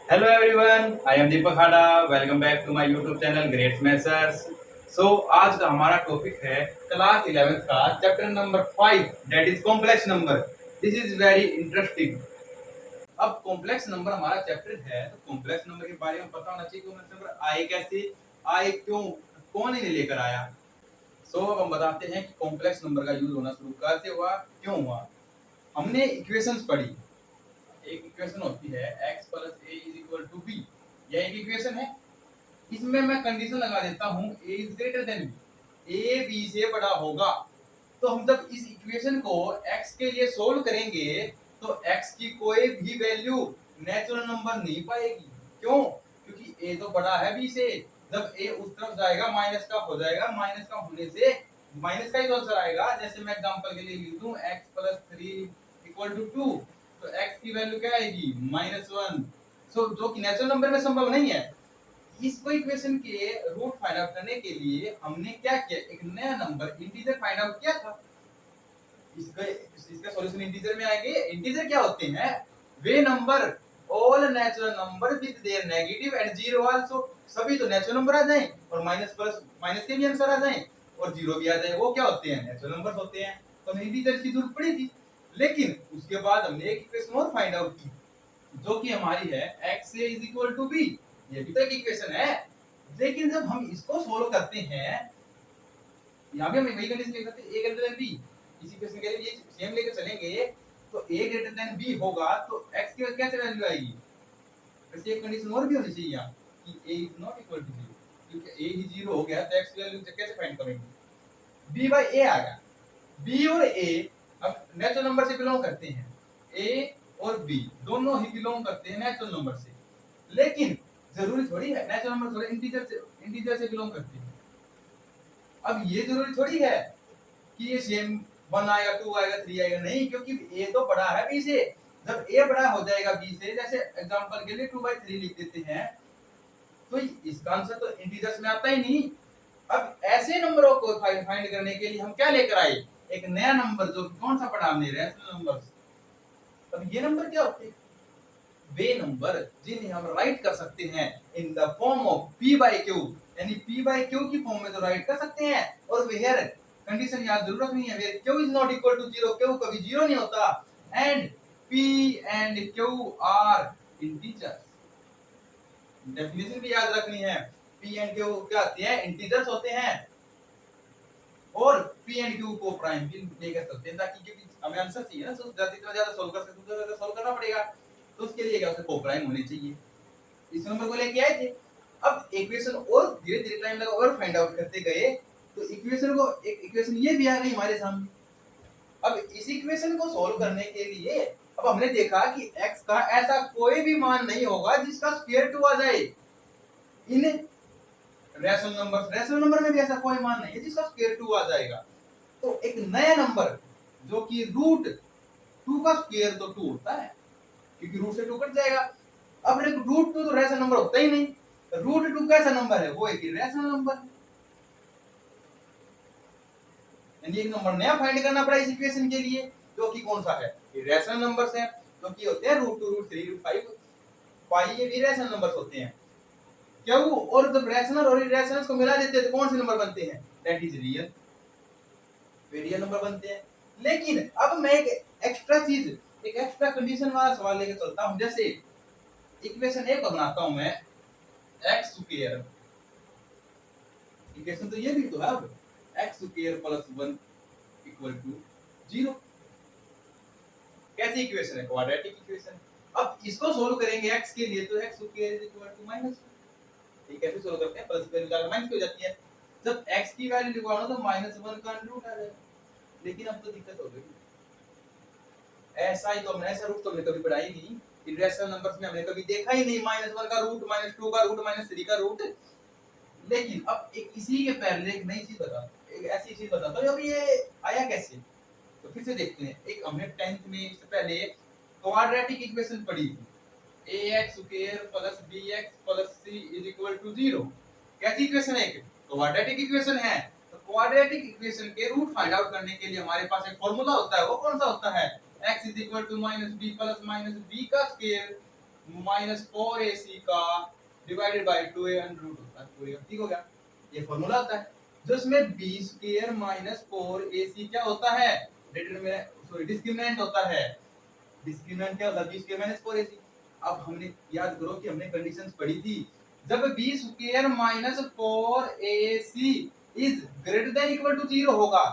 Hello everyone, I am Deepak Hada. Welcome back to my YouTube channel Great Smashers. So आज का हमारा topic है class 11th का chapter number 5 that is complex number. This is very interesting. अब complex number हमारा chapter है तो complex number के बारे में पता होना चाहिए. कॉम्प्लेक्स नंबर आए कैसे, आए क्यों, कौन इन्हें लेकर आया. अब हम बताते हैं कि कॉम्प्लेक्स नंबर का यूज होना शुरू कैसे हुआ, क्यों हुआ. हमने इक्वेशंस पढ़ी. एक इक्वेशन होती है x plus a is equal to b. यह एक इक्वेशन है. इसमें मैं कंडीशन लगा देता हूँ a is greater than b, a b से बड़ा होगा. तो हम जब इस इक्वेशन को x के लिए सोल्व करेंगे तो x की कोई भी वैल्यू नेचुरल नंबर नहीं पाएगी. क्यों? क्योंकि a तो बड़ा है b से. जब a उस तरफ जाएगा माइनस का हो जाएगा, माइनस का होने से माइनस का ही आंसर आएगा. जैसे मैं एग्जांपल के लिए लिख दूं x प्लस 3 इक्वल टू 2, तो x की वैल्यू क्या आएगी -1. जो कि नेचुरल नंबर में संभव नहीं है. इसको इक्वेशन के रूट फाइंड आउट करने के लिए हमने क्या किया, एक नया नंबर इंटीजर फाइंड आउट किया था. इसका सॉल्यूशन इंटीजर में आएंगे. इंटीजर क्या होते हैं? वे number all natural number with their negative and zero also. सभी तो नेचुरल नंबर आ जाएं और माइनस प्लस माइनस के भी आंसर आ जाएं और जीरो भी आ जाए. वो क्या होते हैं? नेचुरल नंबर्स होते हैं. तो हमें इंटीजर की जरूरत पड़ी थी. लेकिन उसके बाद हमने एक इक्वेशन और फाइंड आउट की जो कि हमारी है x a is equal to b. ये भी तो एक इक्वेशन है. लेकिन जब हम इसको सोल्व करते हैं, यहाँ भी हम वही कंडीशन लिख सकते हैं a ग्रेटर देन b. इस इक्वेशन के लिए ये सेम लेकर चलेंगे तो a ग्रेटर देन b होगा तो x की कैसे वैल्यू आएगी. वैसे एक कंडीशन और भी होनी चाहिए यहाँ कि a is not equal to 0. क्योंकि a ही 0 हो गया तो x की वैल्यू कैसे फाइंड करेंगे. b बाय a आ गया. b और a अब नेचुरल नंबर से बिलोंग करते हैं. a और b दोनों ही बिलोंग करते हैं नेचुरल नंबर से. लेकिन जरूरी थोड़ी है नेचुरल नंबर थोड़े इंटीजर से बिलोंग करते हैं. अब ये जरूरी थोड़ी है कि ये सेम 1 आएगा, 2 आएगा, 3 आएगा. नहीं, क्योंकि a तो बड़ा है b से. जब a बड़ा हो जाएगा b से, जैसे एग्जांपल के लिए 2/3 लिख देते हैं, तो इसका आंसर तो इंटीजर्स में आता ही नहीं. अब ऐसे नंबरों को फाइंड करने के लिए हम क्या लेकर आए, एक नया नंबर जो कौन सा पढ़ा हमने, रैशनल नंबर्स. अब ये नंबर क्या होते हैं? वे नंबर जिन्हें हम राइट कर सकते हैं in the form of p by q. यानी p बाय q की फॉर्म में तो राइट कर सकते हैं. और वेयर कंडीशन याद जरूरत नहीं है. Where q is not equal to 0, q कभी 0 नहीं होता. And p and q are integers. Definition भी याद रखनी है. p एंड q क्या होते हैं? इंटीजर्स होते हैं. और p एंड q को प्राइम भी लेकर सकते हैं ताकि क्योंकि हमें आंसर चाहिए ना, तो जितना ज्यादा सॉल्व कर सकते हैं उतना सोल्व करना पड़ेगा. तो उसके लिए क्या होता है, कोप्राइम होने चाहिए. इस नंबर को लेके आए थे. अब इक्वेशन और धीरे धीरे टाइम लगा और फाइंड आउट करते गए तो एक इक्वेशन ये भी आ गई हमारे सामने. अब इस इक्वेशन को सोल्व करने के लिए अब हमने देखा कि x का ऐसा कोई भी मान नहीं होगा जिसका स्क्वायर 2 आ जाए. इन रैशनल नंबर में भी ऐसा कोई मान नहीं है जिसका स्क्वायर 2 आ जाएगा. तो एक नया नंबर जो कि रूट 2 का स्क्वायर तो 2 होता है क्योंकि रूट से 2 कट जाएगा. अब रूट 2 तो रैशनल नंबर होता ही नहीं. रूट 2 कैसा नंबर है? वो एक इरेशनल नंबर है. यानी एक नंबर नया फाइंड करना पड़ा इस इक्वेशन के लिए जो कि कौन सा है? इरेशनल नंबर्स हैं. जो कि होते हैं रूट 2, रूट 3, रूट 5, पाई. ये इरेशनल नंबर्स होते हैं. क्या वो और जब रैशनल और इरेशनल्स को मिला देते हैं तो कौन से नंबर बनते हैं? That is real. Real number बनते हैं. लेकिन अब मैं एक एक्स्ट्रा कंडीशन वाला सवाल लेके चलता हूं. जैसे इक्वेशन ए को बनाता हूं मैं x स्क्वायर. इक्वेशन तो ये भी तो है. अब x square plus 1 equal to 0. कैसी इक्वेशन है? Quadratic equation. अब इसको सोल्व करेंगे x के लिए तो x square is equal to minus. ये कैसे सोल्व करते हैं? प्लस वैल्यू जाकर माइनस हो जाती है. जब x की वैल्यू निकालो तो -1 का रूट आ जाएगा. लेकिन अब तो दिक्कत हो गई. ऐसा ही तो हमने ऐसा रूट तो हमने कभी पढ़ा ही नहीं. इरेशनल नंबर्स में हमने कभी देखा ही नहीं -1 का रूट, -2 का रूट, -3 का रूट. लेकिन अब एक इसी के पैरेलल एक नई चीज बता, एक ऐसी चीज बताता हूं. अब ये आया कैसे तो फिर से देखते हैं. एक हमने 10th में इससे पहले क्वाड्रेटिक इक्वेशन पढ़ी थी. ax square plus bx plus c is equal to 0. कैसी इक्वेशन है? क्वाड्रेटिक इक्वेशन है. तो क्वाड्रेटिक इक्वेशन के रूट फाइंड आउट करने के लिए हमारे पास एक फार्मूला होता है. वो कौन सा होता है? x is equal to -b plus -b का स्क्वायर -4ac का divided by 2a under root होता है पूरे का। ठीक हो गया, ये फॉर्मूला आता है। जो इसमें b स्क्वायर माइनस 4ac क्या होता है, डिटरमिनेंट सॉरी डिस्क्रिमिनेंट होता है। डिस्क्रिमिनेंट क्या होता है, b स्क्वायर माइनस 4ac। अब हमने याद करो कि हमने कंडीशंस पढ़ी थी, जब b square minus 4ac is greater than equal to 0 होगा,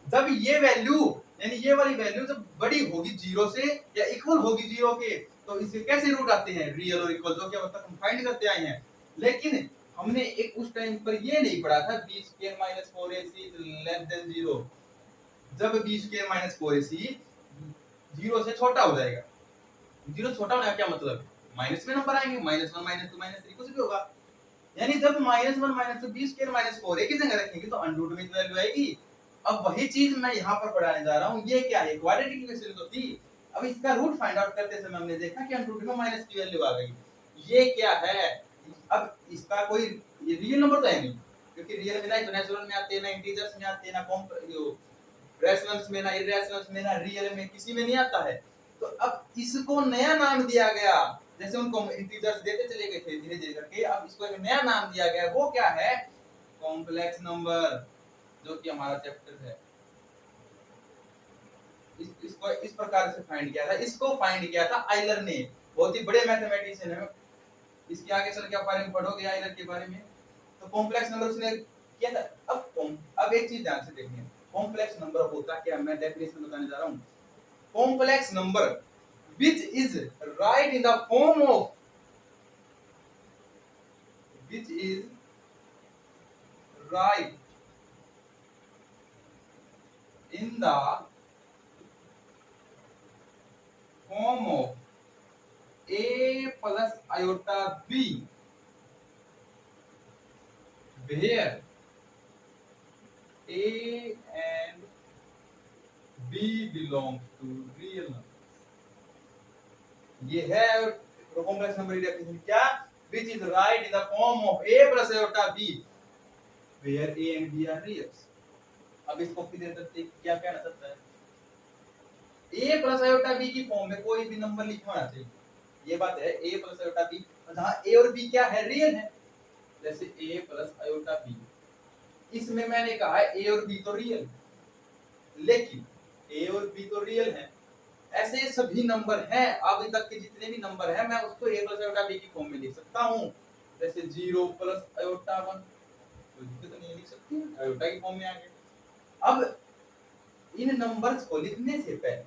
जब ये वैल्यू यानी ये वाली वैल्यू जब बड़ी होगी 0 से या इक्वल होगी 0 के, तो इसके कैसे रूट आते हैं, रियल और इक्वल, जो कि अब तक हम फाइंड करते आए हैं। लेकिन हमने एक उस टाइम पर ये नहीं पढ़ा था b square minus 4ac less than 0। जब b स्क्वायर माइनस 4ac 0 से छोटा हो जाएगा, 0 छोटा होने का क्या मतलब, माइनस में नंबर आएंगे, -1 -2 -3 कुछ भी होगा। यानी जब -1 -2 b स्क्वायर माइनस 4 एक ही जगह रखेंगे तो अंडर रूट में वैल्यू आएगी। अब वही चीज मैं यहाँ पर पढ़ाने जा रहा हूँ, ये क्या है, क्वाड्रेटिक इक्वेशन तो थी। अब इसका रूट फाइंड आउट करते समय हमने देखा कि अंडर रूट में माइनस की वैल्यू आ गई। ये क्या है, अब इसका कोई ये रियल नंबर तो है नहीं, क्योंकि रियल में ना तो नेचुरल में आते हैं, ना इंटीजर्स में आते हैं, ना रेशनल्स में, ना इरेशनल्स में, ना रियल में, किसी में नहीं आता है। तो अब इसको नया नाम दिया गया, जैसे उनको इंटीजर्स देते चले गए थे धीरे धीरे करके, अब इसको एक नया नाम दिया गया। वो क्या है, कॉम्प्लेक्स नंबर, जो कि हमारा चैप्टर है। इसको इस प्रकार से फाइंड किया था, इसको फाइंड किया था आइलर ने, बहुत ही बड़े मैथमेटिशियन है। इसके आगे चल के आप बारे में पढ़ोगे आइलर के बारे में। तो कॉम्प्लेक्स नंबर उसने किया था। अब एक चीज ध्यान से देखिए, कॉम्प्लेक्स नंबर होता क्या, मैं डेफिनेशन बताने जा रहा हूँ। Complex number which is right in the form of which is right in the form of a plus iota b where a and b belong to real number। ये है complex number की definition, क्या, which is right in the form of a plus iota b where a and b are reals। अब इसको clear करते क्या कहना चाहता है, a प्लस आयोटा b की फॉर्म में कोई भी नंबर लिखा होना चाहिए, ये बात है। a प्लस आयोटा b, जहां a और b क्या है, रियल है। जैसे a प्लस आयोटा b, इसमें मैंने कहा है a और b तो रियल, लेकिन a और b तो रियल है, ऐसे सभी नंबर हैं, अभी तक के जितने भी नंबर हैं मैं उसको a प्लस आयोटा b की फॉर्म में लिख सकता हूं। जैसे 0 प्लस आयोटा 1, कोई दिक्कत नहीं, लिख सकते हैं, आयोटा की फॉर्म में आ गया। अब इन नंबर्स को लिखने से पहले,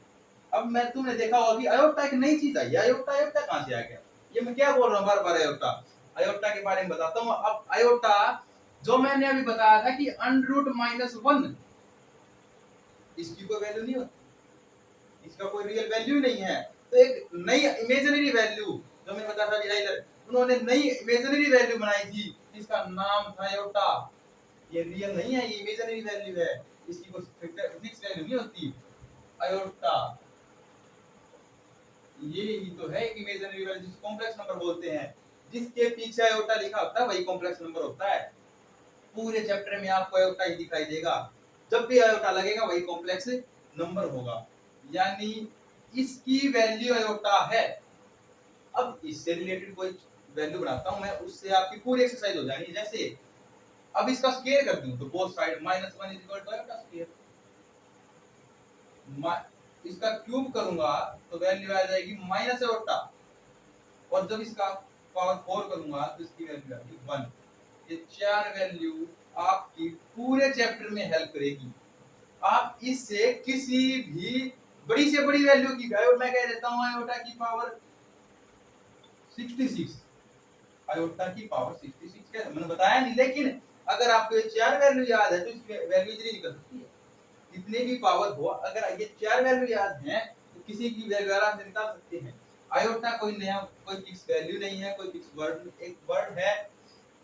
अब मैं तुमने देखा होगा कि अयोटा एक नई चीज आई है। अयोटा अयोटा कहां से आ गया, ये मैं क्या बोल रहा हूँ बार बार, अयोटा अयोटा के बारे में बताता हूँ। अब अयोटा जो मैंने अभी बताया था कि अंडर रूट -1, इसकी कोई वैल्यू नहीं होती, इसका कोई रियल वैल्यू नहीं है। तो एक नई इमेजिनरी वैल्यू, जो मैंने बताया था आइलर, उन्होंने नई इमेजिनरी वैल्यू बनाई थी, इसका नाम था अयोटा। ये रियल नहीं है, ये इमेजिनरी वैल्यू है, इसकी कोई फिक्स वैल्यू नहीं होती। अयोटा ये ही तो है एक इमेजिनरी वैल्यू, जिसको कॉम्प्लेक्स नंबर बोलते हैं। जिसके पीछे आयोटा लिखा होता है वही कॉम्प्लेक्स नंबर होता है। पूरे चैप्टर में आपको आयोटा ही दिखाई देगा, जब भी आयोटा लगेगा वही कॉम्प्लेक्स नंबर होगा, यानी इसकी वैल्यू आयोटा है। अब इससे रिलेटेड कोई वैल्यू बनाता हूं मैं, उससे आपकी पूरी एक्सरसाइज हो जाएगी। जैसे अब इसका स्क्वायर कर दूं तो बोथ साइड -1 = आयोटा स्क्वायर, इसका क्यूब करूंगा तो वैल्यू आ जाएगी माइनस आयोटा, और जब इसका पावर 4 करूंगा तो इसकी वैल्यू आएगी 1। ये चार वैल्यू आपकी पूरे चैप्टर में हेल्प करेगी। आप इससे किसी भी बड़ी से बड़ी वैल्यू की, मैं कह देता हूं आयोटा की पावर 66, आयोटा की पावर 66 क्या मैंने बताया नहीं, लेकिन अगर आपको ये चार वैल्यू याद है तो इसकी वैल्यू इतनी निकल सकती है। जितने भी पावर हो, अगर ये चार वैल्यू याद हैं तो किसी की वैल्यू आराम से निकाल सकते हैं। आयोटा कोई नया कोई फिक्स वैल्यू नहीं है, कोई फिक्स वर्ड, एक वर्ड है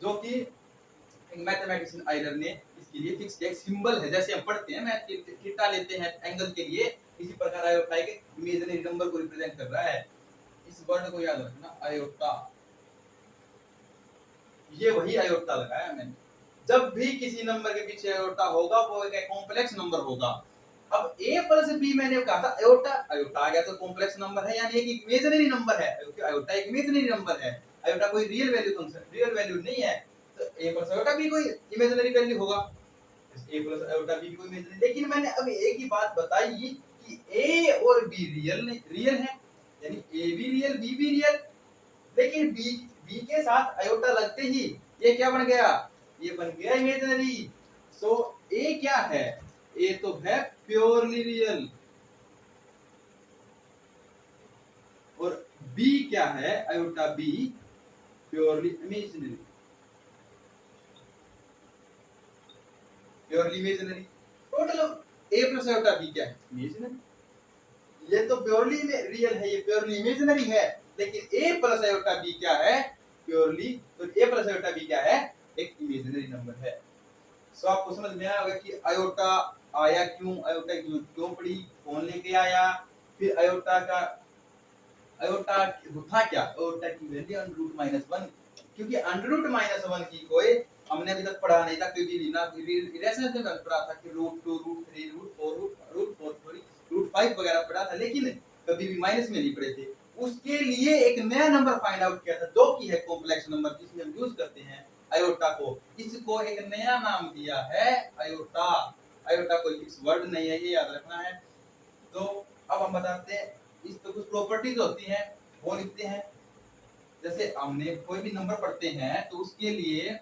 जो कि एक मैथमेटिशियन आइलर ने इसके लिए फिक्स किया, एक सिंबल है। जैसे हम पढ़ते हैं मैथ के थीटा लेते हैं एंगल के लिए, इसी प्रकार आयोटा एक इमेजिनरी नंबर को रिप्रेजेंट कर रहा है। इस वर्ड को याद रखना, आयोटा, ये वही आयोटा लगाया मैंने। जब भी किसी नंबर के पीछे आयोटा होगा वो एक कॉम्प्लेक्स नंबर होगा। अब a प्लस b मैंने कहा था आयोटा, आयोटा आ गया तो कॉम्प्लेक्स नंबर है, यानी एक इमेजिनरी नंबर है, क्योंकि आयोटा एक इमेजिनरी नंबर है, आयोटा कोई real value function, real value नहीं है, तो a प्लस आयोटा भी कोई इमेजिनरी वैल्यू होगा, a प्लस आयोटा भी कोई इमेजिनरी। लेकिन मैंने अब एक ही बात बताई कि a और b रियल रियल है, यानी a भी रियल b भी रियल, लेकिन b के साथ आयोटा लगते ही ये क्या बन गया, ये बन गया इमेजिनरी। सो a क्या है, a तो है प्योरली रियल, और b क्या है, iota b purely imaginary, purely imaginary. Total a plus iota b क्या है, इमेजिनरी। ये तो प्योरली रियल है, ये प्योरली इमेजिनरी है, लेकिन a प्लस आयोटा b क्या है, प्योरली, तो a प्लस आयोटा b क्या है, एक इमेजिनरी नंबर है। सो आपको समझ में आया होगा कि आयोटा आया क्यों, आयोटा की क्यों पड़ी, कौन लेके आया, फिर आयोटा का, आयोटा था क्या, आयोटा की value under root minus one, क्योंकि अंडर रूट माइनस वन की कोई हमने अभी तक पढ़ा नहीं था, क्योंकि ना इरेशनल में पढ़ा था कि root two root three root four root four sorry root five वगैरह पढ़ा था, लेकिन कभी भी माइनस में नहीं पढ़े थे। उसके लिए एक नया नंबर फाइंड आउट किया था जो कि है कॉम्प्लेक्स नंबर, जिसमें हम यूज करते हैं आयोटा को, इसको एक नया नाम दिया है आयोटा। आयोटा कोई फिक्स वर्ड नहीं है, ये याद रखना है। तो अब हम बताते हैं इस तो कुछ प्रॉपर्टीज होती हैं वो लिखते हैं। जैसे हमने कोई भी नंबर पढ़ते हैं तो उसके लिए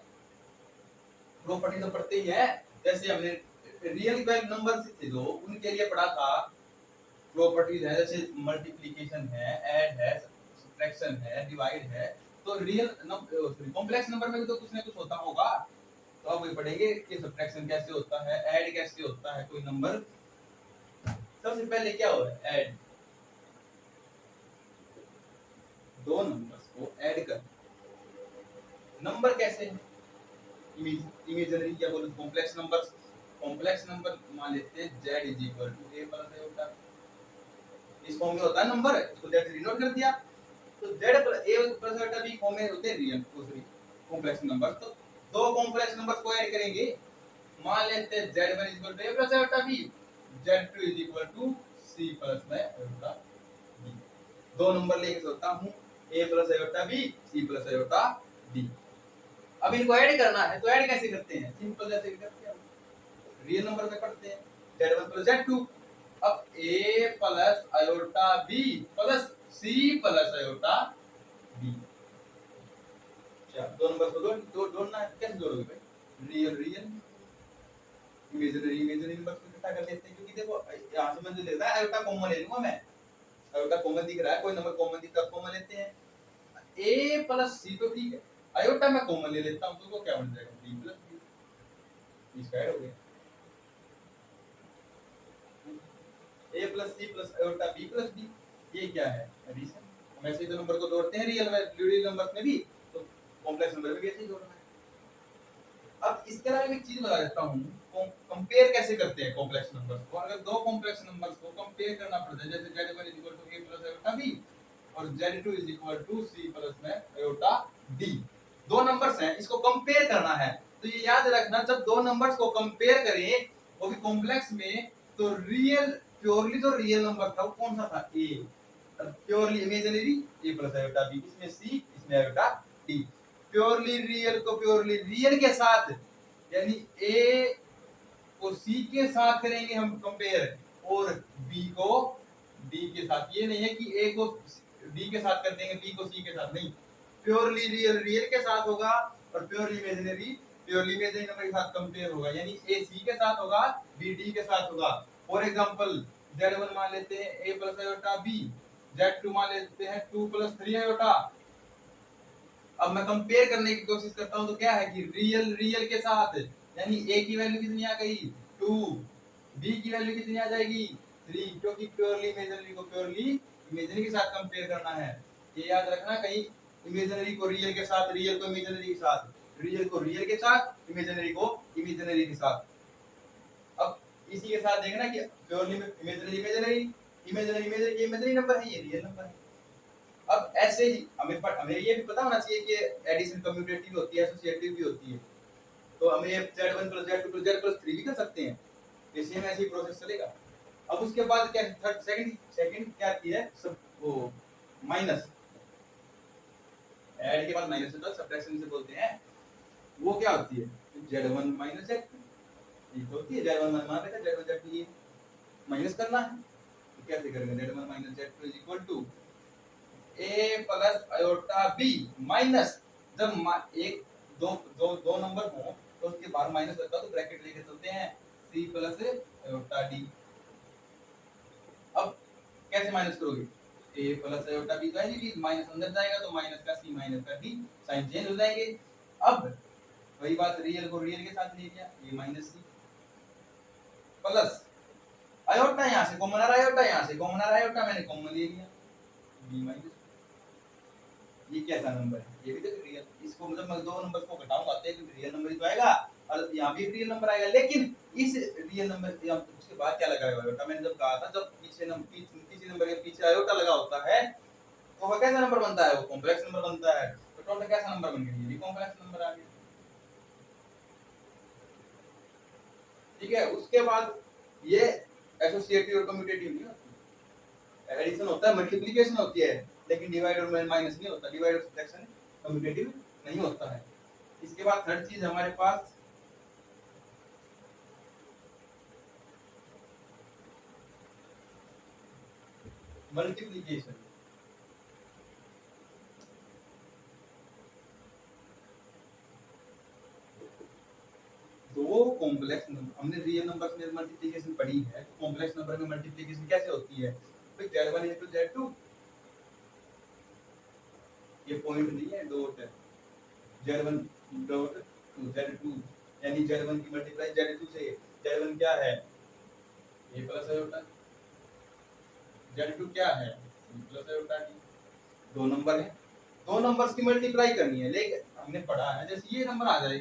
प्रॉपर्टी तो पढ़ते ही है, जैसे हमने रियल वैल्यू नंबर थे जो उनके लिए पढ़ा था प्रॉपर्टीज है, जैसे मल्टीप्लिकेशन है, ऐड है, सब्ट्रैक्शन है, डिवाइड है। तो रियल कॉम्प्लेक्स नंबर में भी तो कुछ ना कुछ होता होगा, तो अब वही पढ़ेंगे कि सब्ट्रैक्शन कैसे होता है, ऐड कैसे होता है कोई नंबर। सबसे पहले क्या हो रहा है, ऐड, दो नंबर्स को ऐड कर, नंबर कैसे, इमेजिनरी क्या बोलते, कॉम्प्लेक्स नंबर्स, कॉम्प्लेक्स नंबर मान लेते हैं z is equal to a plus a होता है, इस फॉर्म में होता है नंबर, इसको z से डिनोट कर दिया, तो z प्लस a प्लस बेटा b फॉर्म में होते हैं रियल दूसरी कॉम्प्लेक्स नंबर। तो दो कॉम्प्लेक्स नंबर्स को ऐड करेंगे, मान लेते हैं z1 is equal to a plus बेटा b, z2 is equal to c plus बेटा b, दो नंबर लेके चलता हूं a प्लस बेटा b, c प्लस बेटा b। अब इनको ऐड करना है, तो ऐड कैसे करते हैं, सिंपल जैसे करते हैं, रियल नंबर में पढ़ते हैं z1 प्लस z2, अब a plus iota b plus c plus iota b, अच्छा दो नंबर को जोड़ना है, कैसे जोड़ोगे भाई, real real, imaginary imaginary number को इकट्ठा कर लेते हैं, क्योंकि देखो यहां से मुझे लगता है आयोटा कॉमन ले लूंगा मैं, आयोटा कॉमन दिख रहा है, कोई नंबर कॉमन दिखता है कॉमन लेते हैं, a प्लस c तो ठीक है, आयोटा मैं कॉमन ले लेता हूं, तो वो क्या बन जाएगा b प्लस b, इसका ऐड हो गया a plus c plus iota b plus b, ये क्या है एडिशन, हम ऐसे दो नंबर को जोड़ते हैं रियल नंबर में भी, तो कॉम्प्लेक्स नंबर में भी ऐसे ही जोड़ना है। अब इसके अलावा एक चीज बता देता हूं, कंपेयर कैसे करते हैं कॉम्प्लेक्स नंबर्स को, अगर दो कॉम्प्लेक्स नंबर्स को कंपेयर करना पड़ता है, जैसे z1 a plus iota b और z2 c plus iota d, दो नंबर्स हैं, इसको कंपेयर करना है, तो ये याद रखना जब दो नंबर्स को कंपेयर करें वो भी कॉम्प्लेक्स में, तो रियल प्योरली जो रियल नंबर था वो कौन सा था, a, purely imaginary a plus iota b, इसमें c इसमें आयोटा d, प्योरली रियल को प्योरली रियल के साथ, यानी a को c के साथ करेंगे हम कंपेयर, और b को d के साथ, ये नहीं है कि a को d के साथ कर देंगे b को c के साथ, नहीं, प्योरली रियल रियल के साथ होगा और प्योरली इमेजिनरी नंबर के साथ कंपेयर होगा, यानी a c के साथ होगा b d के साथ होगा। फॉर एग्जांपल z1 मान लेते हैं a plus iota b, z2 मान लेते हैं 2 प्लस 3 आयोटा। अब मैं कंपेयर करने की कोशिश करता हूं तो क्या है कि रियल रियल के साथ, यानी a की वैल्यू कितनी आ गई 2, b की वैल्यू कितनी आ जाएगी 3, क्योंकि प्योरली इमेजिनरी को प्योरली इमेजिनरी के साथ कंपेयर करना है, ये याद रखना, कहीं इमेजिनरी को रियल के साथ, रियल को इमेजिनरी के साथ, रियल को रियल के साथ, इमेजिनरी को इमेजिनरी के साथ। अब इसी के साथ देखना कि purely imaginary imaginary imaginary imaginary imaginary number है, ये रियल नंबर है। अब ऐसे ही हमें ये भी पता होना चाहिए कि एडिशन कम्यूटेटिव होती है, एसोसिएटिव भी होती है, तो हमें z1 z2 z+3 भी कर सकते हैं, इसी में ऐसी प्रोसेस चलेगा। अब उसके बाद क्या थर्ड सेकंड क्या की है सब वो माइनस, ऐड के बाद माइनस होता है, सब्ट्रैक्शन से बोलते हैं। वो क्या होती है z1 माइनस z2, ये तो होती है z1 मान रखा है, z1 z2 ये माइनस करना है। तो कैसे करेंगे, z1 minus z2 is equal to a plus iota b minus, जब एक दो दो दो नंबर हो तो उसके बाद माइनस होता है तो ब्रैकेट लेके चलते हैं c प्लस आयोटा d। अब कैसे माइनस करोगे, a प्लस आयोटा b तो है नहीं, माइनस अंदर जाएगा तो माइनस का c माइनस का d, साइन चेंज हो जाएंगे। अब वही बात, रियल को रियल के साथ ले लिया, ये माइनस c प्लस आयोटा, यहाँ से कॉमन आ रहा है आयोटा, यहाँ से कॉमन आ रहा है आयोटा, मैंने कॉमन ले लिया b माइनस। ये कैसा नंबर है, ये भी तो रियल, इसको मतलब मैं दो नंबर को घटाऊंगा तो एक रियल नंबर ही तो आएगा, और यहाँ भी रियल नंबर आएगा। लेकिन इस रियल नंबर या उसके बाद क्या लगाएगा आयोटा, मैंने जब कहा था जब पीछे किसी नंबर के पीछे आयोटा लगा होता है तो वो कैसा नंबर बनता है, वो कॉम्प्लेक्स नंबर बनता है। तो टोटल कैसा नंबर बन गया, ये भी कॉम्प्लेक्स नंबर आ गया। ठीक है, उसके बाद ये एसोसिएटिव और कम्यूटेटिव नहीं होती, एडिशन होता है, मल्टीप्लिकेशन होती है, लेकिन डिवाइड और माइनस नहीं होता, डिवाइड और सब्ट्रैक्शन कम्यूटेटिव नहीं होता है। इसके बाद थर्ड चीज हमारे पास मल्टीप्लिकेशन। दो कॉम्प्लेक्स नंबर, हमने रियल नंबर्स में मल्टीप्लिकेशन पढ़ी है, तो कॉम्प्लेक्स नंबर में मल्टीप्लिकेशन कैसे होती है, भाई z1 into z2, ये पॉइंट नहीं है, डॉट है, z1 डॉट टू z2, यानी z1 की मल्टीप्लाई z2 से, z1 क्या है a प्लस आयोटा, z2 क्या है c प्लस आयोटा d। दो नंबर है, दो नंबर्स की मल्टीप्लाई करनी है, लेकिन हमने पढ़ा है जैसे ये नंबर आ जाए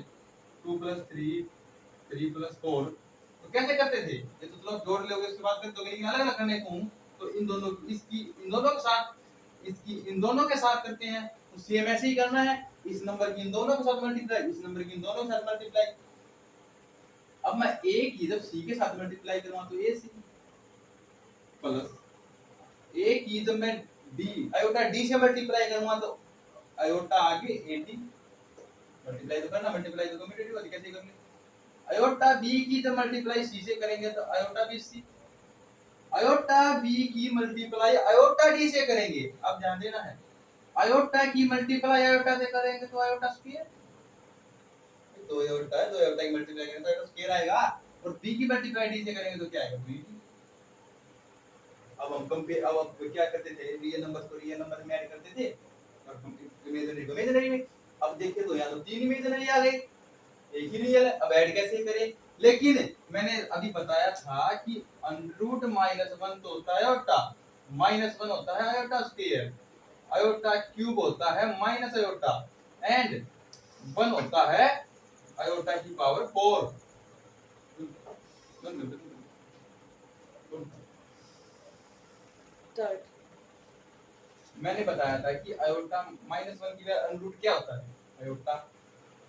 2 प्लस 3 3 प्लस 4, तो कैसे करते थे, ये तो तुम जोड़ लोगे उसके बाद करते हो, लेकिन अलग अलग करने को तो इन दोनों इसकी इन दोनों के साथ, इसकी इन दोनों के साथ करते हैं, तो सेम ऐसे ही करना है, इस नंबर की इन दोनों के साथ मल्टीप्लाई, इस नंबर की इन दोनों के साथ मल्टीप्लाई। अब मैं a की जब c के साथ मल्टीप्लाई करूंगा तो ac प्लस a की जब मैं d आयोटा d से मल्टीप्लाई करूंगा तो आयोटा आगे ad, मल्टीप्लाई तो करना, मल्टीप्लाई तो कम्यूटेटिव होती, कैसे करनी, आयोटा b की जब मल्टीप्लाई c से करेंगे तो आयोटा bc, आयोटा b की मल्टीप्लाई आयोटा d से करेंगे, अब ध्यान देना है, आयोटा की मल्टीप्लाई आयोटा से करेंगे तो आयोटा स्क्वायर, दो आयोटा है, दो आयोटा की मल्टीप्लाई करेंगे तो आयोटा स्क्वायर आएगा, और b की मल्टीप्लाई d से करेंगे तो क्या आएगा b। अब हम कंपेयर, अब क्या करते थे, रियल नंबर्स को रियल नंबर में ऐड करते थे और हम इमेजिनरी को इमेजिनरी में। अब देखिए तो यहाँ तो तीन इमेजिनरी आ गई, एक ही रियल है, अब ऐड कैसे करें, लेकिन मैंने अभी बताया था कि अंडररूट -1 तो होता है आयोटा, -1 होता है आयोटा स्क्वायर, आयोटा क्यूब होता है माइनस आयोटा, एंड 1 होता है आयोटा की पावर 4। मैंने बताया था कि आयोटा -1 की अंडररूट क्या होता है, आयोटा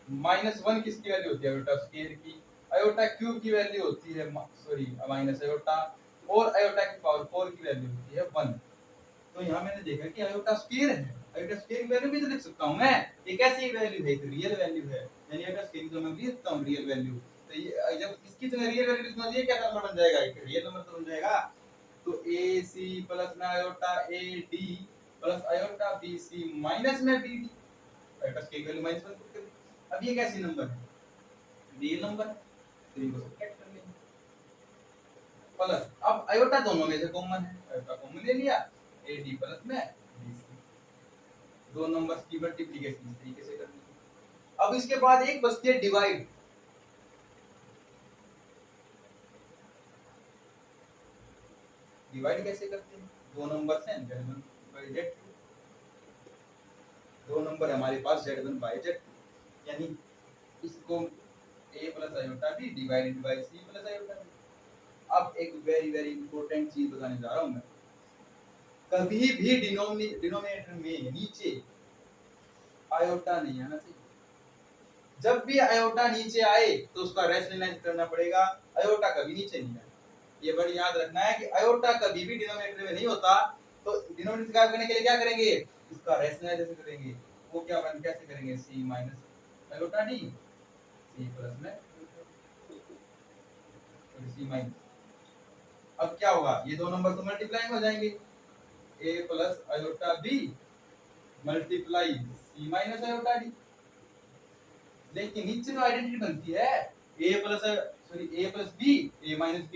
-1 किसकी वैल्यू होती है, आयोटा स्क्वायर की, आयोटा क्यूब की वैल्यू होती है सॉरी माइनस आयोटा, और आयोटा की पावर 4 की वैल्यू होती है 1। तो यहाँ मैंने देखा कि आयोटा स्क्वायर है, आयोटा स्क्वायर की वैल्यू भी तो लिख सकता हूँ मैं, ये कैसी वैल्यू है, एक रियल वैल्यू है, यानी आयोटा स्क्वायर की तो मैं भी लिखता हूँ रियल वैल्यू। तो ये जब इसकी तो रियल वैल्यू लिखूंगा तो ये क्या नंबर बन जाएगा, एक रियल नंबर तो बन जाएगा। तो AC प्लस में iota AD plus iota BC minus में BD, आयोटा स्क्वायर की वैल्यू -1 पुट कर दी। अब ये कैसी नंबर है, रियल नंबर है, तो इनको सब्ट्रैक्ट कर लेंगे प्लस, अब आयोटा दोनों में से कॉमन है, आयोटा कॉमन ले लिया, AD प्लस में BC, दो नंबर्स की मल्टीप्लिकेशन इस तरीके से करनी है। अब इसके बाद एक बचती है डिवाइड, डिवाइड कैसे करते हैं, दो नंबर्स हैं z1 by z2, दो नंबर हमारे पास z1 by z2, यानी इसको a plus iota b divided by c plus iota b। अब एक वेरी वेरी इंपॉर्टेंट चीज बताने जा रहा हूं मैं, कभी भी डिनोमिनेटर में नीचे आयोटा नहीं आना चाहिए, जब भी आयोटा नीचे आए तो उसका रेशनलाइज करना पड़ेगा, आयोटा कभी नीचे नहीं आए, ये वर्ड याद रखना है कि आयोटा कभी भी डिनोमिनेटर में नहीं होता, तो डिनोमिनेटर से गायब करने के लिए क्या करेंगे, इसका रैशनलाइजेशन करेंगे। वो क्या बन कैसे करेंगे, c minus iota d c plus में c माइनस। अब क्या होगा, ये दो नंबर तो मल्टीप्लाई हो जाएंगे, a plus iota b multiply c minus iota d। लेकिन नीचे जो आइडेंटिटी बनती है a plus b a minus b,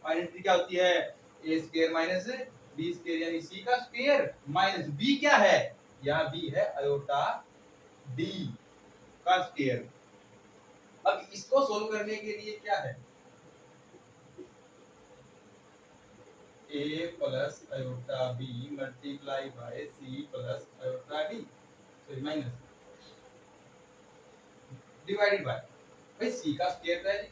identity क्या होती है, a square minus b square यानी c का स्क्वायर माइनस b क्या है, यहाँ b है आयोटा d का स्क्वायर। अब इसको सोल्व करने के लिए क्या है, a plus iota b multiply by c plus iota d sorry minus divided by भाई c का स्क्वायर है।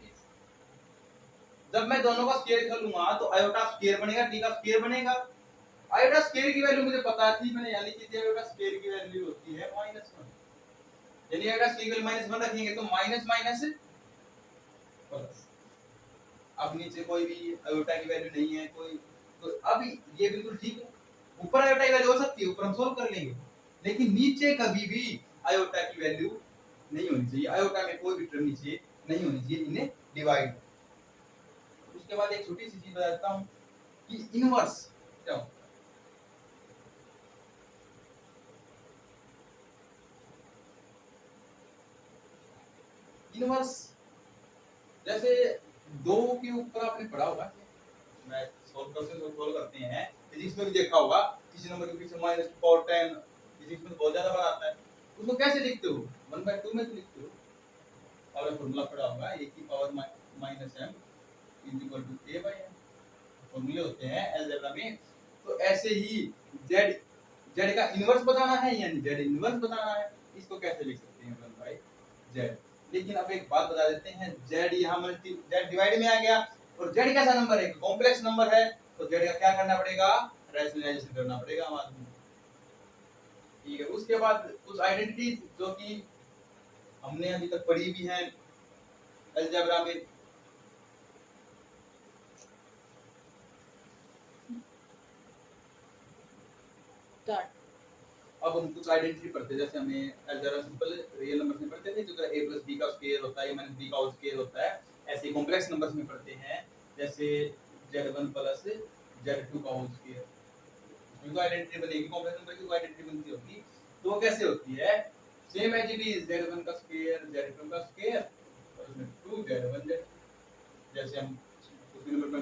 जब मैं दोनों का स्क्वायर कर लूंगा तो आयोटा स्क्वायर बनेगा, d का स्क्वायर बनेगा। आयोटा स्क्वायर की वैल्यू मुझे पता थी, मैंने यहाँ लिखी थी आयोटा स्क्वायर की वैल्यू होती है -1, यानी आयोटा स्क्वायर की वैल्यू -1 रखेंगे तो माइनस माइनस प्लस। अब नीचे कोई भी आयोटा की वैल्यू नहीं है कोई, तो अब ये बिल्कुल ठीक है। ऊपर आयोटा की वैल्यू हो सकती है, ऊपर हम सोल्व कर लेंगे, लेकिन नीचे कभी भी आयोटा की वैल्यू नहीं होनी चाहिए, आयोटा में कोई भी टर्म नीचे नहीं होनी चाहिए, इन्हें डिवाइड। उसके बाद एक छोटी सी चीज बताता हूं कि इनवर्स क्या होता है। इनवर्स जैसे दो के ऊपर आपने पढ़ा होगा, मैं सोल्व करते हैं, फिजिक्स में भी देखा होगा, किसी नंबर के पीछे -10, फिजिक्स में बहुत ज्यादा बार आता है। उसको कैसे लिखते हो, 1/2 में तो लिखते हो, और फॉर्मूला पढ़ा होगा a की पावर -m = a/m, फॉर्मूले होते हैं अलजेब्रा में। तो ऐसे ही z का इनवर्स बताना है, यानी z इनवर्स बताना है, इसको कैसे लिख सकते हैं 1/z। लेकिन अब एक बात बता देते हैं, z यहाँ z डिवाइड में आ गया, और z कैसा नंबर है, कॉम्प्लेक्स नंबर है, तो z का क्या करना पड़ेगा, रैशनलाइजेशन करना पड़ेगा हमारे। ठीक है, उसके बाद कुछ आइडेंटिटीज जो कि हमने अभी तक पढ़ी भी हैं अलजेब्रा में। अब हम कुछ आइडेंटिटी पढ़ते हैं, जैसे हमें अलजेब्रा सिंपल रियल नंबर्स में पढ़ते थे, जो a + b का स्क्वायर होता है, a - b का होल स्क्वायर होता है। ऐसे कॉम्प्लेक्स नंबर्स में पढ़ते हैं, जैसे z1 + z2 का होल स्क्वायर। इसमें तो आइडेंटिटी बनेगी, कॉम्प्लेक्स नंबर की तो आइडेंटिटी बनती होगी। तो वो कैसे होती है, same as it is z1 का स्क्वायर z2 का स्क्वायर और उसमें 2z1 z, जैसे हम उसी नंबर में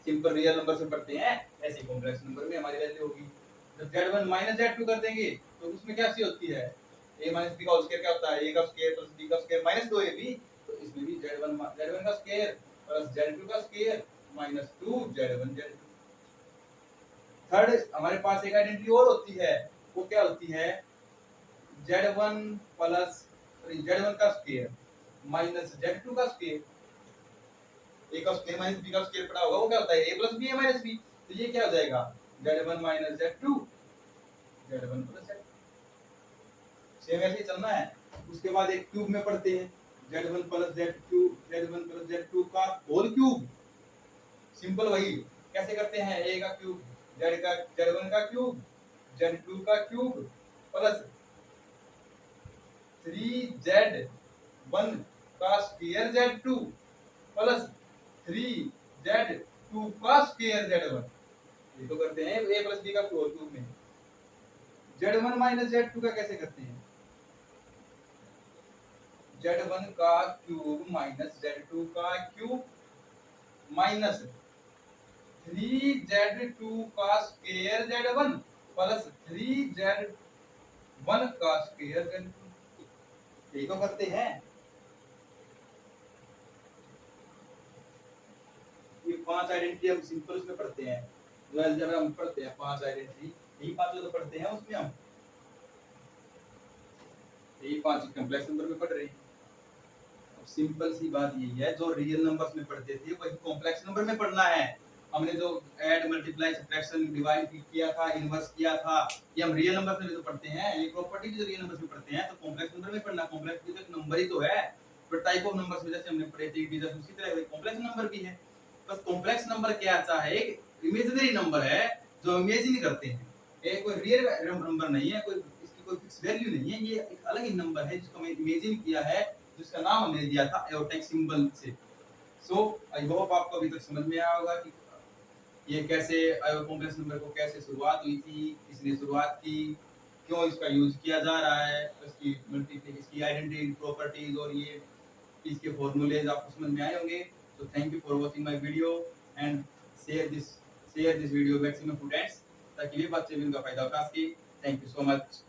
सिंपल रियल नंबर से पढ़ते हैं, ऐसे कॉम्प्लेक्स नंबर में हमारी वैल्यू होगी। जब z1 - z2 कर देंगे तो उसमें क्या सी होती है, a - b का होल स्क्वायर क्या होता है, a का स्क्वायर + b का स्क्वायर -2ab, तो इसमें भी z1 का स्क्वायर + z2 का स्क्वायर -2z1 z2। थर्ड हमारे पास एक आइडेंटिटी और होती है, वो क्या होती है, z1 का स्क्वायर -z2 का स्क्वायर। a का स्क्वायर - b का स्क्वायर पड़ा होगा, वो क्या होता है, a + b a - b, तो ये क्या हो जाएगा, z1 - z2 z1 + z। Same ऐसे ही चलना है। उसके बाद एक क्यूब में पढ़ते हैं, z1 + z2 का होल क्यूब। सिंपल वही कैसे करते हैं, a का क्यूब z1 का क्यूब z2 का क्यूब प्लस 3z1 का स्क्वायर z2 प्लस 3z2 का स्क्वायर z1। ये तो करते हैं a + b का होल क्यूब में। z1 - z2 का कैसे करते हैं, z1 का क्यूब -z2 का क्यूब माइनस 3z2 का स्क्वायर z1 प्लस 3z1 का स्क्वायर z2। यही तो करते हैं। ये 5 आइडेंटिटी हम सिंपल उसमें पढ़ते हैं, जो अलजेब्रा में पढ़ते हैं 5 आइडेंटिटी, यही 5 तो पढ़ते हैं उसमें हम, यही 5 कॉम्प्लेक्स नंबर में पढ़ रहे हैं। अब सिंपल सी बात यही है, जो रियल नंबर्स में पढ़ते थे वही कॉम्प्लेक्स नंबर में पढ़ना है। हमने जो ऐड मल्टीप्लाई सब्ट्रैक्शन डिवाइड किया था, इनवर्स किया था, ये हम रियल नंबर्स में तो पढ़ते हैं। ये प्रॉपर्टी जो रियल नंबर्स में पढ़ते हैं तो कॉम्प्लेक्स नंबर में पढ़ना। कॉम्प्लेक्स भी तो एक नंबर ही तो है, पर टाइप ऑफ नंबर्स में जैसे हमने पढ़े थे इंटीजर्स, उसी तरह कॉम्प्लेक्स नंबर भी है। बस कॉम्प्लेक्स नंबर क्या आता है, एक इमेजिनरी नंबर है जो इमेजिन करते हैं, ये कोई रियल नंबर नहीं है, कोई इसकी कोई फिक्स वैल्यू नहीं है, ये एक अलग ही नंबर है जिसको हमने इमेजिन किया है, जिसका नाम हमने दिया था एओटेक सिंबल से। सो आई होप आपको अभी तक समझ में आया होगा कि ये कैसे कॉम्प्लेक्स नंबर को कैसे शुरुआत हुई थी, किसने शुरुआत की, क्यों इसका यूज किया जा रहा है, इसकी मल्टीप्लिकेशन, इसकी आइडेंटिटी प्रॉपर्टीज और ये इसके फॉर्मूलेज आपको समझ में आए होंगे। तो thank you for watching my video and share this video maximum students ताकि वे बच्चे भी उनका फायदा उठा सके। Thank you so much.